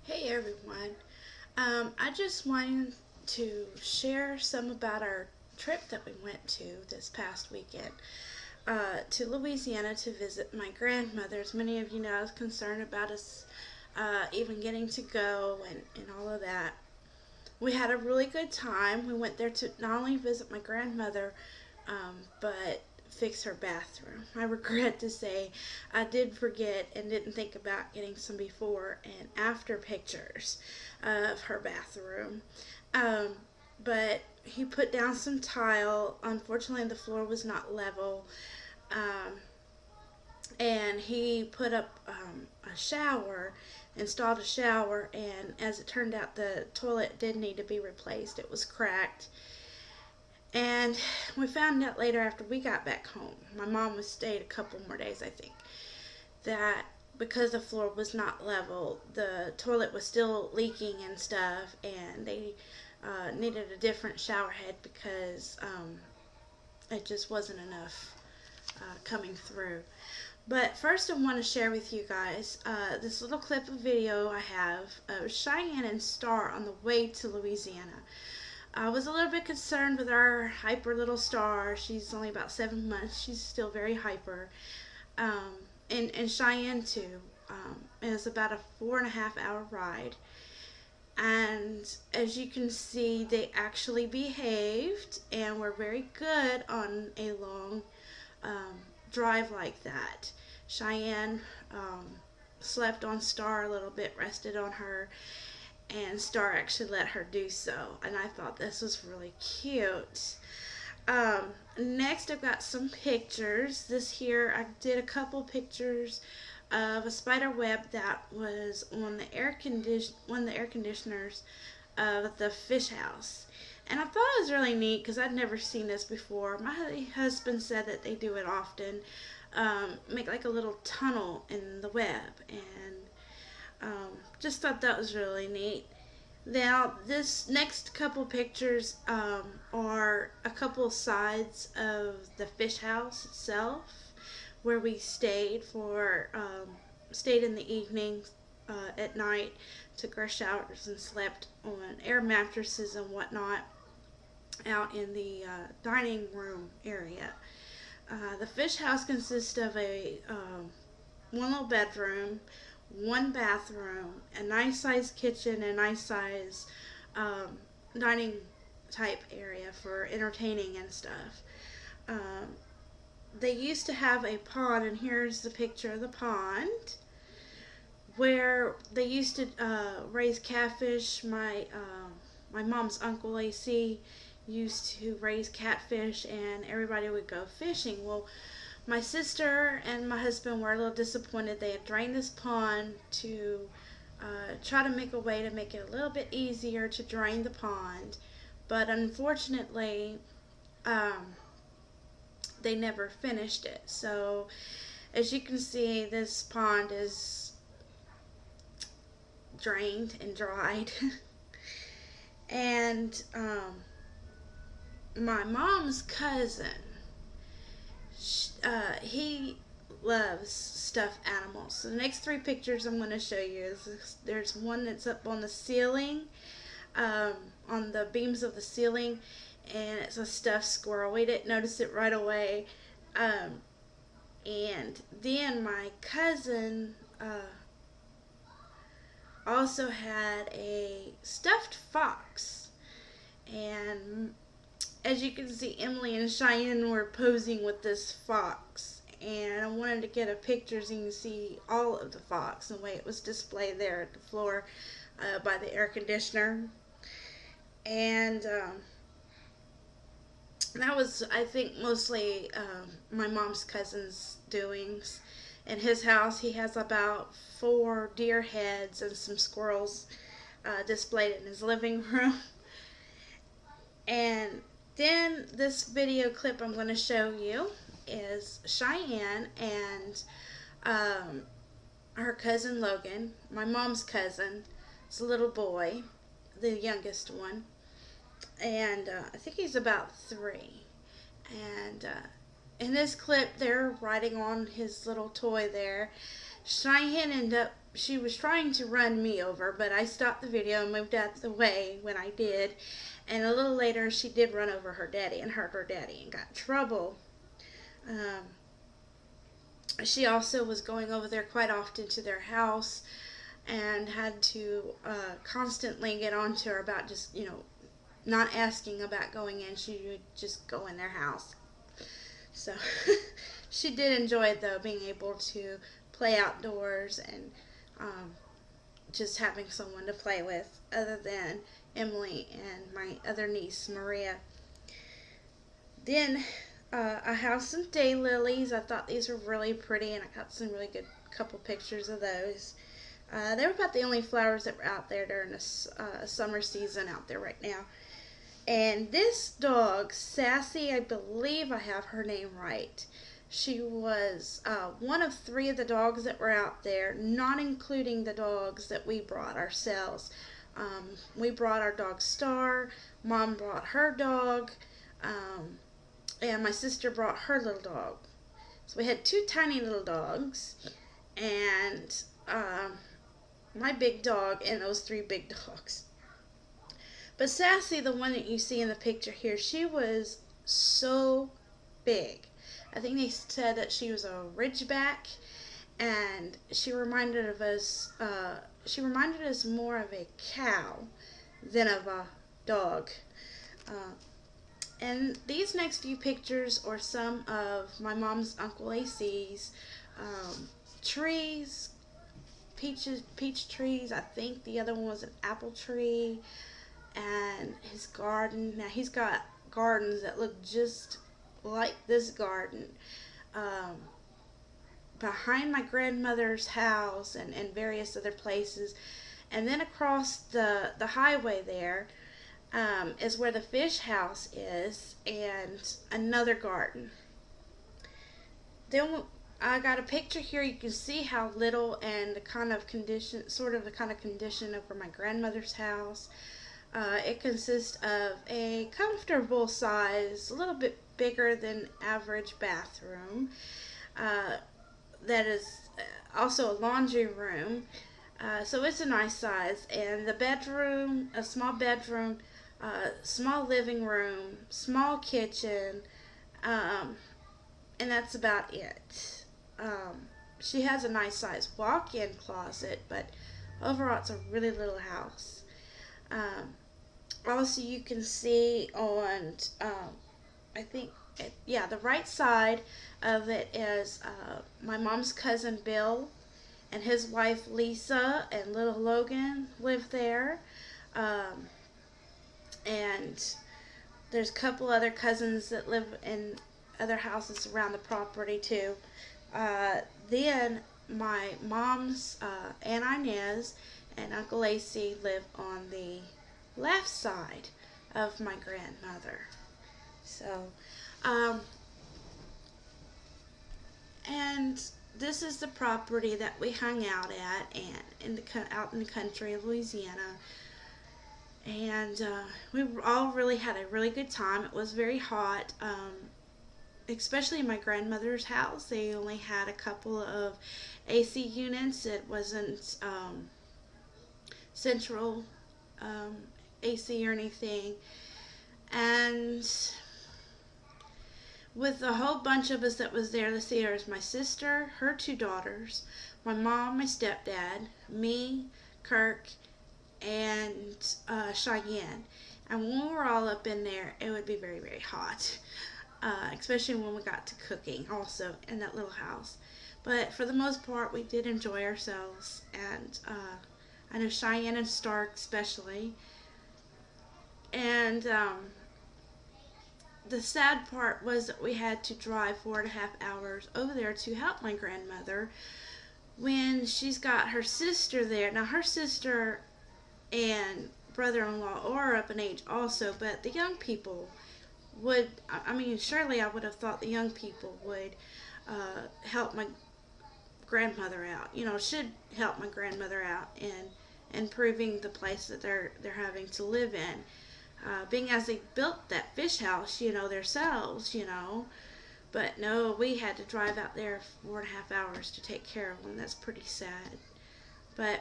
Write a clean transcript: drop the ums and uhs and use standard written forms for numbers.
Hey everyone. I just wanted to share some about our trip that we went to this past weekend to Louisiana to visit my grandmother. As many of you know, I was concerned about us even getting to go and all of that. We had a really good time. We went there to not only visit my grandmother, but fix her bathroom. I regret to say I did forget and didn't think about getting some before and after pictures of her bathroom. Um, but he put down some tile. Unfortunately, the floor was not level. Um, and he put up a shower, installed a shower, and as it turned out, the toilet did need to be replaced. It was cracked. And we found out later after we got back home, my mom was stayed a couple more days, I think, that because the floor was not level, the toilet was still leaking and stuff, and they needed a different shower head because it just wasn't enough coming through. But first, I want to share with you guys this little clip of video I have of Cheyenne and Star on the way to Louisiana. I was a little bit concerned with our hyper little Star. She's only about 7 months. She's still very hyper. Um, and Cheyenne too. It was about a 4.5 hour ride. And as you can see, they actually behaved and were very good on a long um, drive like that. Cheyenne slept on Star a little bit, rested on her, and Star actually let her do so. And I thought this was really cute. Next, I've got some pictures. This here, I did a couple pictures of a spider web that was on the one of the air conditioners of the fish house. And I thought it was really neat because I'd never seen this before. My husband said that they do it often, make like a little tunnel in the web, and just thought that was really neat. Now, this next couple pictures are a couple sides of the fish house itself, where we stayed in the evening, at night, took our showers and slept on air mattresses and whatnot out in the dining room area. The fish house consists of a one little bedroom, one bathroom, a nice sized kitchen, and a nice size um, dining type area for entertaining and stuff. Um, they used to have a pond, and here's the picture of the pond where they used to raise catfish. My mom's uncle AC used to raise catfish, and everybody would go fishing. Well, my sister and my husband were a little disappointed. They had drained this pond to try to make a way to make it a little bit easier to drain the pond, but unfortunately, um, they never finished it. So, as you can see, this pond is drained and dried. And my mom's cousin, he loves stuffed animals. So the next three pictures I'm going to show you is there's one that's up on the ceiling, um, on the beams of the ceiling, and it's a stuffed squirrel. We didn't notice it right away. Um, and then my cousin also had a stuffed fox. And as you can see, Emily and Cheyenne were posing with this fox. And I wanted to get a picture so you can see all of the fox and the way it was displayed there at the floor by the air conditioner. And that was, I think, mostly my mom's cousin's doings. In his house, he has about 4 deer heads and some squirrels displayed in his living room. And then this video clip I'm going to show you is Cheyenne and her cousin Logan, my mom's cousin. It's a little boy, the youngest one, and I think he's about 3. And in this clip, they're riding on his little toy there. Cheyenne ended up she was trying to run me over, but I stopped the video and moved out of the way when I did. And a little later, she did run over her daddy and hurt her daddy and got in trouble. Um, she also was going over there quite often to their house and had to constantly get on to her about just, not asking about going in. She would just go in their house. So she did enjoy it, though, being able to play outdoors and um, just having someone to play with other than Emily and my other niece, Maria. Then I have some daylilies. I thought these were really pretty, and I got some really good couple pictures of those. They were about the only flowers that were out there during the summer season out there right now. And this dog, Sassy, I believe I have her name right. She was one of 3 of the dogs that were out there, not including the dogs that we brought ourselves. We brought our dog Star, Mom brought her dog, and my sister brought her little dog. So we had 2 tiny little dogs, and my big dog, and those 3 big dogs. But Sassy, the one that you see in the picture here, she was so big. I think they said that she was a Ridgeback, and she reminded us. She reminded us more of a cow than of a dog. And these next few pictures are some of my mom's Uncle AC's trees, peach trees. I think the other one was an apple tree, and his garden. Now he's got gardens that look just like this garden behind my grandmother's house and various other places. And then across the highway there is where the fish house is, and another garden. Then I got a picture here. You can see how little and the kind of condition, over my grandmother's house. It consists of a comfortable size, a little bit bigger than average bathroom. That is also a laundry room. So it's a nice size. And the bedroom, a small bedroom, small living room, small kitchen, and that's about it. She has a nice size walk-in closet, but overall it's a really little house. Also, you can see on, I think, the right side of it is my mom's cousin Bill and his wife Lisa, and little Logan live there. And there's a couple other cousins that live in other houses around the property too. Then my mom's Aunt Inez and Uncle AC live on the left side of my grandmother. So, and this is the property that we hung out at, and out in the country of Louisiana. And we all really had a really good time. It was very hot, especially in my grandmother's house. They only had a couple of AC units. It wasn't central AC or anything. And with a whole bunch of us that was there, let's see, there was my sister, her 2 daughters, my mom, my stepdad, me, Kirk, and Cheyenne. And when we were all up in there, it would be very, very hot, especially when we got to cooking also in that little house. But for the most part, we did enjoy ourselves, and I know Cheyenne and Stark especially. And the sad part was that we had to drive 4.5 hours over there to help my grandmother when she's got her sister there. Now, her sister and brother-in-law are up in age also, but the young people would, surely I would have thought the young people would help my grandmother out. Should help my grandmother out in improving the place that they're having to live in. Being as they built that fish house, themselves, But no, we had to drive out there 4.5 hours to take care of them. That's pretty sad. But